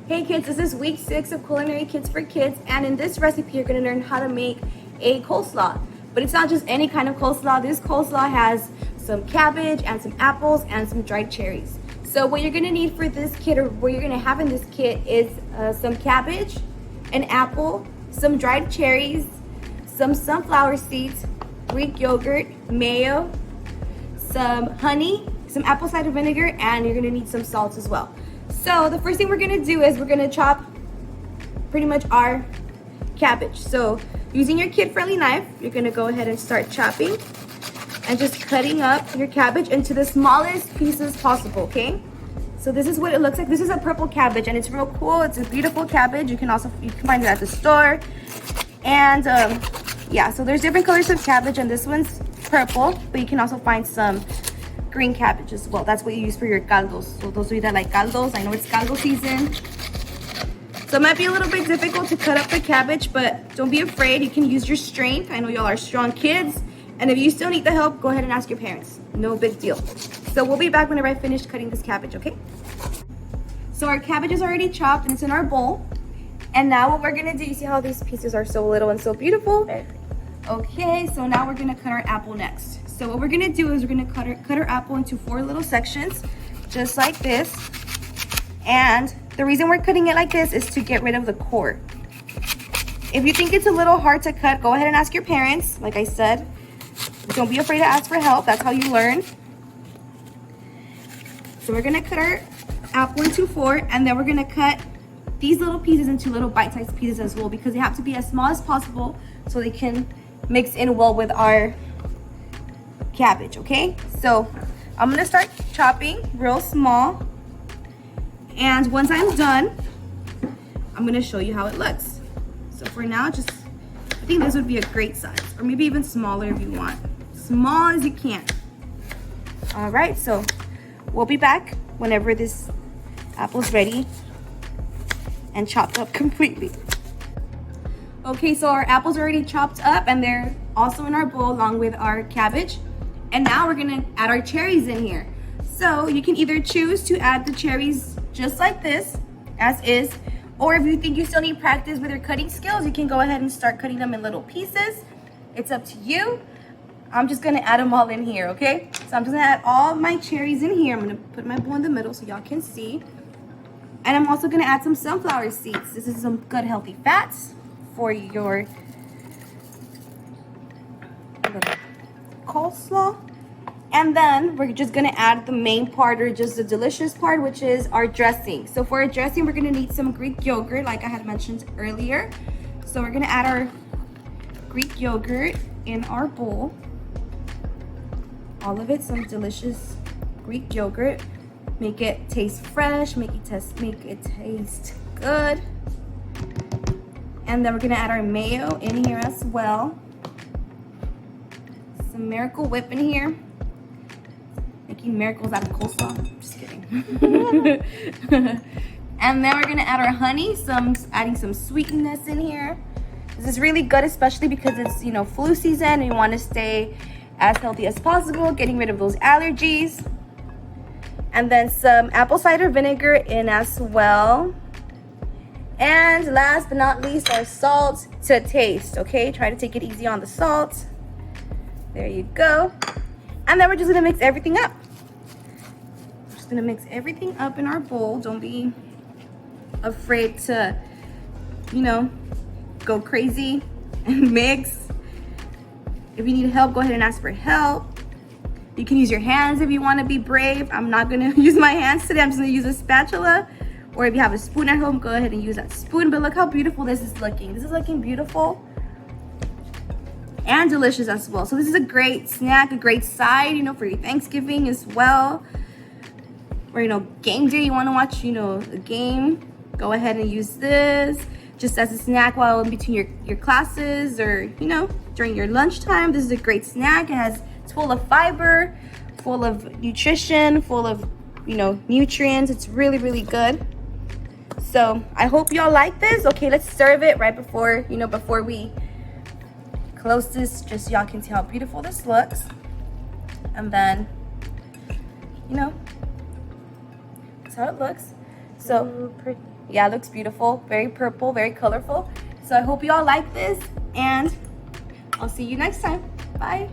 Hey kids, this is week 6 of Culinary Kids for Kids, and in this recipe you're going to learn how to make a coleslaw. But it's not just any kind of coleslaw. This coleslaw has some cabbage and some apples and some dried cherries. So what you're going to need for this kit, or what you're going to have in this kit, is some cabbage, an apple, some dried cherries, some sunflower seeds, Greek yogurt, mayo, some honey, some apple cider vinegar, and you're going to need some salt as well. So the first thing we're gonna do is we're gonna chop pretty much our cabbage. So using your kid-friendly knife, you're gonna go ahead and start chopping and just cutting up your cabbage into the smallest pieces possible, okay? So this is what it looks like. This is a purple cabbage and it's real cool. It's a beautiful cabbage. You can find it at the store. And yeah, so there's different colors of cabbage, and this one's purple, but you can also find some green cabbage as well. That's what you use for your caldos. So those of you that like caldos, I know it's caldo season. So it might be a little bit difficult to cut up the cabbage, but don't be afraid. You can use your strength. I know y'all are strong kids. And if you still need the help, go ahead and ask your parents. No big deal. So we'll be back whenever I finish cutting this cabbage, okay? So our cabbage is already chopped and it's in our bowl. And now what we're gonna do, you see how these pieces are so little and so beautiful? Okay, so now we're gonna cut our apple next. So what we're gonna do is we're gonna cut our apple into 4 little sections, just like this. And the reason we're cutting it like this is to get rid of the core. If you think it's a little hard to cut, go ahead and ask your parents. Like I said, don't be afraid to ask for help. That's how you learn. So we're gonna cut our apple into 4, and then we're gonna cut these little pieces into little bite-sized pieces as well, because they have to be as small as possible so they can mix in well with our cabbage, okay? So I'm gonna start chopping real small, and once I'm done, I'm gonna show you how it looks. So for now, I think this would be a great size, or maybe even smaller if you want. Small as you can. All right, so we'll be back whenever this apple's ready and chopped up completely. Okay, so our apples are already chopped up and they're also in our bowl along with our cabbage. And now we're gonna add our cherries in here. So you can either choose to add the cherries just like this, as is, or if you think you still need practice with your cutting skills, you can go ahead and start cutting them in little pieces. It's up to you. I'm just gonna add them all in here, okay? So I'm just gonna add all my cherries in here. I'm gonna put my bowl in the middle so y'all can see. And I'm also gonna add some sunflower seeds. This is some good healthy fats for your coleslaw. And then we're just gonna add the main part, or just the delicious part, which is our dressing. So for our dressing, we're gonna need some Greek yogurt, like I had mentioned earlier. So we're gonna add our Greek yogurt in our bowl. All of it, some delicious Greek yogurt. Make it taste fresh, make it taste good. And then we're gonna add our mayo in here as well. Some Miracle Whip in here. Making miracles out of coleslaw. Just kidding. And then we're gonna add our honey, adding some sweetness in here. This is really good, especially because it's, you know, flu season and you want to stay as healthy as possible, getting rid of those allergies. And then some apple cider vinegar in as well. And last but not least, our salt to taste, okay? Try to take it easy on the salt. There you go. And then we're just gonna mix everything up. We're just gonna mix everything up in our bowl. Don't be afraid to, you know, go crazy and mix. If you need help, go ahead and ask for help. You can use your hands if you want to be brave. I'm not gonna use my hands today. I'm just gonna use a spatula. Or if you have a spoon at home, go ahead and use that spoon. But look how beautiful this is looking. This is looking beautiful and delicious as well. So this is a great snack, a great side, you know, for your Thanksgiving as well. Or, you know, game day, you want to watch, you know, a game, go ahead and use this just as a snack while in between your classes, or, you know, during your lunchtime. This is a great snack. It's full of fiber, full of nutrition, full of, you know, nutrients. It's really, really good. So I hope y'all like this. Okay, let's serve it right before, you know, before we close this, just so y'all can see how beautiful this looks. And then, you know, that's how it looks. So pretty. yeah, it looks beautiful. Very purple, very colorful. So I hope you all like this, and I'll see you next time. Bye.